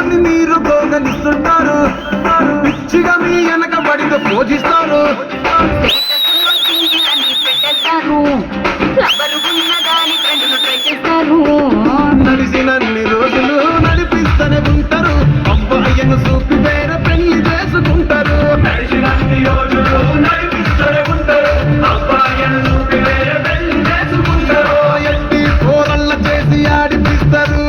అని మీరు గోగనిస్తుంటారు. పిచ్చిగా మీ వెనక బడితో పూజిస్తారు. నడిచినన్ని రోజులు నడిపిస్తూనే ఉంటారు. అబ్బాయిను చూపి వేరే పెళ్లి చేసుకుంటారు. నడిచినన్ని రోజులు నడిపిస్తూనే ఉంటారు. అబ్బాయిను చూపి వేరే పెళ్లి చేసుకుంటారు. ఎట్టి కోరల్ల చేసి ఆడిపిస్తారు.